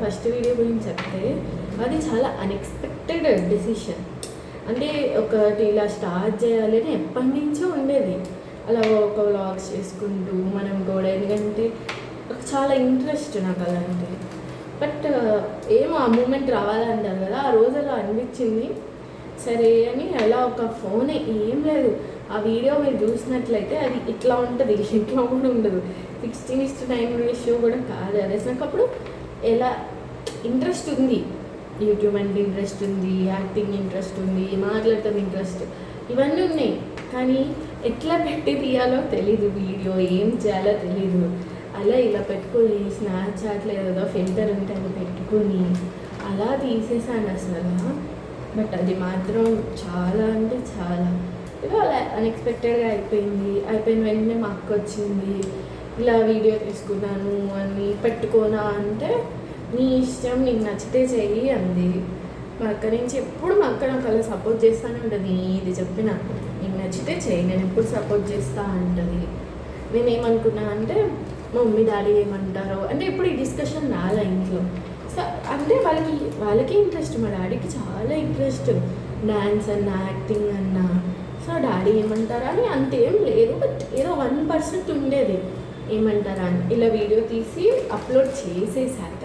First video గురించి చెప్తే అది చాలా అన్ఎక్స్పెక్టెడ్ డెసిషన్. అంటే ఒకటి ఇలా స్టార్ట్ చేయాలి అని ఎప్పటి నుంచో ఉండేది. అలా ఒక వ్లాగ్స్ చేసుకుంటూ మనం కూడా, ఎందుకంటే చాలా ఇంట్రెస్ట్ నాకు అలాంటిది. బట్ ఏమో ఆ మూమెంట్ రావాలంటారు కదా, ఆ రోజు అలా అనిపించింది. సరే అని అలా ఒక ఫోనే, ఏం లేదు. ఆ వీడియో మీరు చూసినట్లయితే అది ఇట్లా ఉంటుంది, ఇట్లా కూడా ఉండదు. 16:9 రేషియో కూడా కాదు అది. నాకు అప్పుడు ఎలా ఇంట్రెస్ట్ ఉంది, యూట్యూబ్ అంటే ఇంట్రెస్ట్ ఉంది, యాక్టింగ్ ఇంట్రెస్ట్ ఉంది, మాట్లాడటం ఇంట్రెస్ట్, ఇవన్నీ ఉన్నాయి. కానీ ఎట్లా పెట్టి తీయాలో తెలీదు, వీడియో ఏం చేయాలో తెలీదు. అలా ఇలా పెట్టుకొని స్నాప్చాట్లో ఏదో ఫిల్టర్ ఉంటే అది పెట్టుకొని అలా తీసేసాను అసలు. బట్ అది మాత్రం చాలా అంటే చాలా ఏదో అలా అన్ఎక్స్పెక్టెడ్గా అయిపోయిన వెంటనే మా అక్క వచ్చింది, ఇలా వీడియో తీసుకున్నాను అని పెట్టుకోనా అంటే, నీ ఇష్టం, నీకు నచ్చితే చెయ్యి అంది. మా అక్క నుంచి ఎప్పుడు మా అక్క నాకు అలా సపోర్ట్ చేస్తూనే ఉంటుంది. ఇది చెప్పిన నీకు నచ్చితే చెయ్యి, నేను ఎప్పుడు సపోర్ట్ చేస్తా అంటుంది. నేనేమనుకున్నా అంటే మా మమ్మీ డాడీ ఏమంటారో అంటే ఇప్పుడు ఈ డిస్కషన్ రాలే ఇంట్లో. సో అంటే వాళ్ళకి ఇంట్రెస్ట్, మా డాడీకి చాలా ఇంట్రెస్ట్ డ్యాన్స్ అన్నా యాక్టింగ్ అన్నా. సో డాడీ ఏమంటారా అని అంతేం లేదు, బట్ ఏదో 1% ఉండేది ఏమంటారా అని. ఇలా వీడియో తీసి అప్లోడ్ చేసేసాక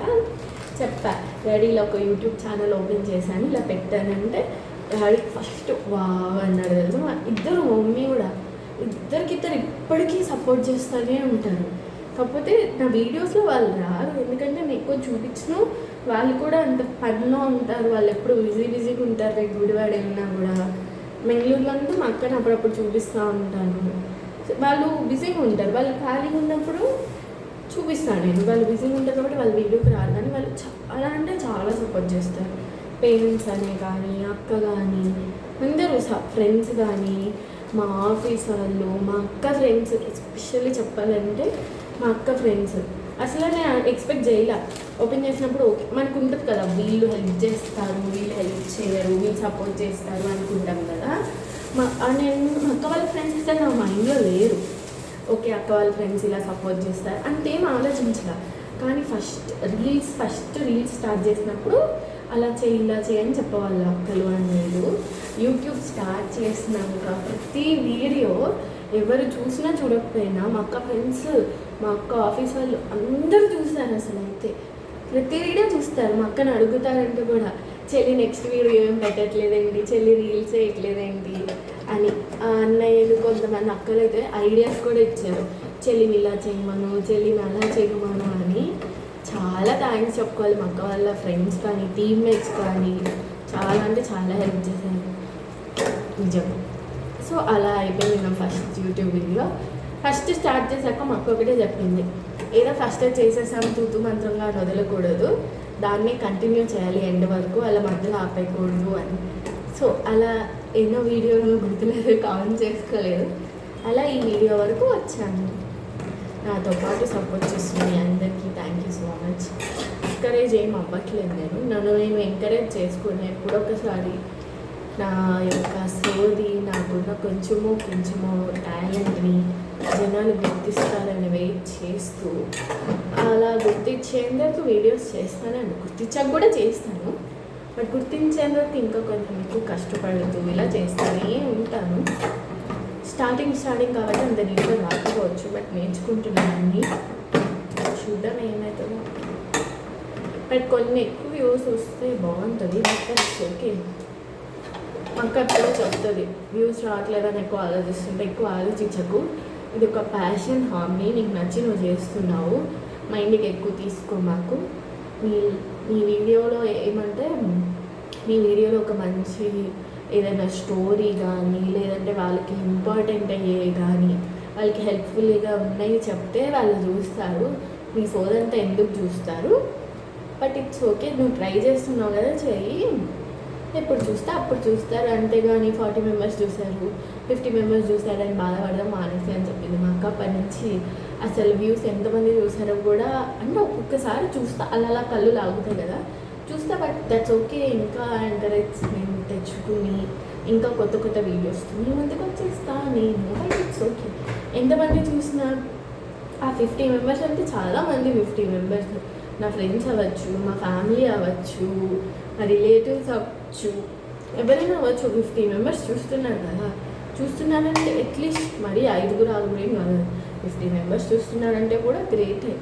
చెప్పా, డాడీ ఇలా ఒక యూట్యూబ్ ఛానల్ ఓపెన్ చేశాను, ఇలా పెట్టానంటే డాడీ ఫస్ట్ వావ్ అన్నాడు. తెలుసు ఇద్దరు మమ్మీ కూడా ఇద్దరికిద్దరు ఇప్పటికీ సపోర్ట్ చేస్తూనే ఉంటారు. కాకపోతే నా వీడియోస్లో వాళ్ళు రారు, ఎందుకంటే నేను ఎక్కువ చూపించిన వాళ్ళు కూడా అంత పనిలో ఉంటారు. వాళ్ళు ఎప్పుడు బిజీగా ఉంటారు. రేపు గుడివాడ వెళ్ళినా కూడా బెంగళూరులో అంతా మా అక్కని అప్పుడప్పుడు చూపిస్తూ ఉంటాను. వాళ్ళు బిజీగా ఉంటారు, వాళ్ళు ఖాళీగా ఉన్నప్పుడు చూపిస్తాను నేను. వాళ్ళు బిజీగా ఉంటారు కాబట్టి వాళ్ళు వీడియోకి రారు, కానీ వాళ్ళు చాలా అంటే చాలా సపోర్ట్ చేస్తారు. పేరెంట్స్ అనే కానీ, అక్క కానీ, అందరూ ఫ్రెండ్స్ కానీ, మా ఆఫీస్ వాళ్ళు, మా అక్క ఫ్రెండ్స్, ఎస్పెషల్లీ చెప్పాలంటే మా అక్క ఫ్రెండ్స్ అసలు నేను ఎక్స్పెక్ట్ చేయలే. ఓపెన్ చేసినప్పుడు ఓకే మనకు ఉంటుంది కదా, వీళ్ళు హెల్ప్ చేస్తారు, వీళ్ళు హెల్ప్ చేయరు, వీళ్ళు సపోర్ట్ చేస్తారు అనుకుంటాం కదా. నేను మా అక్క వాళ్ళ ఫ్రెండ్స్ ఇస్తే నా మైండ్లో లేరు. ఓకే అక్క వాళ్ళ ఫ్రెండ్స్ ఇలా సపోర్ట్ చేస్తారు అంతేం ఆలోచించలే. కానీ ఫస్ట్ రీల్స్ స్టార్ట్ చేసినప్పుడు అలా చేయి ఇలా చేయని చెప్పేవాళ్ళు అక్కలు అనేది. యూట్యూబ్ స్టార్ట్ చేసినాక ప్రతి వీడియో ఎవరు చూసినా చూడకపోయినా మా అక్క ఫ్రెండ్స్, మా అక్క ఆఫీస్ వాళ్ళు అందరూ చూస్తారు. అసలు అయితే ప్రతి వీడియో చూస్తారు. మా అక్కని అడుగుతారంటే కూడా, చెల్లి నెక్స్ట్ వీడియో ఏం పెట్టట్లేదేంటి, చెల్లి రీల్స్ వేయట్లేదేంటి అని. అన్నయ్యలు కొంతమంది అక్కలు అయితే ఐడియాస్ కూడా ఇచ్చారు, చెల్లిని ఇలా చేయమను, చెల్లిని అలా చేయమను అని. చాలా థ్యాంక్స్ చెప్పుకోవాలి మా అక్క వాళ్ళ ఫ్రెండ్స్ కానీ, టీమ్మేట్స్ కానీ, చాలా అంటే చాలా హెల్ప్ చేశారు నిజం. సో అలా అయిపోయింది నా first YouTube video. First start చేశాక మా అక్క ఒకటే చెప్పింది, ఏదో ఫస్ట్ చేసేసాం తూతు మంత్రంగా వదలకూడదు, దాన్ని కంటిన్యూ చేయాలి ఎండ్ వరకు, అలా మధ్యలో ఆపేయకూడదు అని. సో అలా ఎన్నో వీడియోలు గుర్తులేదు, కౌంట్ చేసుకోలేదు, అలా ఈ వీడియో వరకు వచ్చాను. నాతో పాటు సపోర్ట్ చేస్తుంది అందరికీ thank you so much. Encourage ఏం అవ్వట్లేదు, నన్ను నేను ఎంకరేజ్ చేసుకుని ఎప్పుడొకసారి నా యొక్క సోది, నాకున్న కొంచెమో టాలెంట్ని జనాలు గుర్తిస్తారని వెయిట్ చేస్తూ, అలా గుర్తించేందుకు వీడియోస్ చేస్తానని, గుర్తించాక కూడా చేస్తాను. బట్ గుర్తించేందుకు ఇంకా కొంచెం ఎక్కువ కష్టపడుతూ ఇలా చేస్తూనే ఉంటాను. స్టార్టింగ్ కాబట్టి అంత నీట్గా రాకపోవచ్చు, బట్ నేర్చుకుంటున్నాను. చూద్దాం ఏమవుతుందో. బట్ కొన్ని ఎక్కువ వ్యూస్ వస్తే బాగుంటుంది, బట్ ఓకే. అక్క కూడా చెప్తుంది, వ్యూస్ రావట్లేదని ఎక్కువ ఆలోచిస్తుంటే ఎక్కువ ఆలోచించకు, ఇది ఒక ప్యాషన్, హాబీ, నీకు నచ్చి నువ్వు చేస్తున్నావు, మైండ్కి ఎక్కువ తీసుకో మాకు. నీ వీడియోలో ఏమంటే మీ వీడియోలో ఒక మంచి ఏదైనా స్టోరీ కానీ, లేదంటే వాళ్ళకి ఇంపార్టెంట్ అయ్యేవి కానీ, వాళ్ళకి హెల్ప్ఫుల్గా ఉన్నాయి చెప్తే వాళ్ళు చూస్తారు. మీ సోదంతా ఎందుకు చూస్తారు? బట్ ఇట్స్ ఓకే, నువ్వు ట్రై చేస్తున్నావు కదా, చెయ్యి, ఎప్పుడు చూస్తే అప్పుడు చూస్తారు. అంతేగాని 40 మెంబర్స్ చూశారు, 50 మెంబర్స్ చూశారని బాధపడదాం మానేసి అని చెప్పింది మా అక్క. అప్పటి నుంచి అసలు వ్యూస్ ఎంతమంది చూసారో కూడా, అంటే ఒక్కొక్కసారి చూస్తా అలా కళ్ళు లాగుతాయి కదా, చూస్తా. బట్ దట్స్ ఓకే, ఇంకా ఎంకరేజ్మెంట్ తెచ్చుకుని ఇంకా కొత్త వీడియోస్ మీ ముందుకు వచ్చేస్తా నేను. బట్ ఇట్స్ ఓకే, ఎంతమంది చూసినా ఆ 50 మెంబర్స్ అంటే చాలామంది. 50 మెంబర్స్ నా ఫ్రెండ్స్ అవ్వచ్చు, మా ఫ్యామిలీ అవ్వచ్చు, మా రిలేటివ్స్ అవ్వచ్చు, ఎవరైనా అవ్వచ్చు. 50 మెంబర్స్ చూస్తున్నారు కదా. చూస్తున్నారంటే అట్లీస్ట్ మరి 5 6 ఏం కాదు, 50 మెంబర్స్ చూస్తున్నారంటే కూడా గ్రేటే.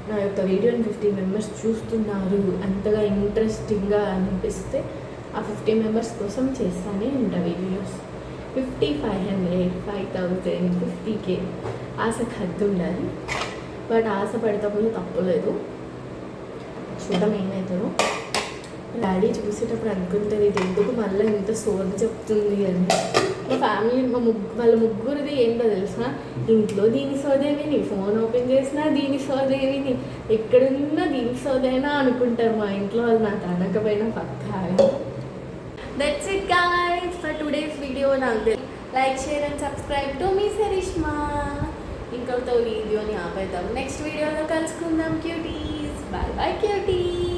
నా యొక్క వీడియోని 50 మెంబర్స్ చూస్తున్నారు అంతగా ఇంట్రెస్టింగ్గా అనిపిస్తే ఆ 50 మెంబర్స్ కోసం చేస్తానే ఉంటా వీడియోస్. 50, 500, 5000, 50K ఆశకు హద్దు ఉండాలి. బట్ ఆశ పడేటప్పుడు తప్పలేదు, చూడడం ఏమవుతుందో. డాడీ చూసేటప్పుడు అనుకుంటుంది ఇది ఎందుకు మళ్ళీ ఇంత సోది చెప్తుంది అని. మా ఫ్యామిలీ వాళ్ళ ముగ్గురిది ఏంటో తెలుసా, ఇంట్లో దీని సోదేవిని, ఫోన్ ఓపెన్ చేసినా దీని సోదేవిని, ఎక్కడున్నా దీని సోదైనా అనుకుంటారు మా ఇంట్లో వాళ్ళు. నాకు అనకపోయినా పక్కా. That's it guys for today's video. Like, share and subscribe to me Sarishma. ఇంకొక వీడియోని ఆపేద్దాం. నెక్స్ట్ వీడియోలో కలుసుకుందాం క్యూటీస్. Bye bye cuties.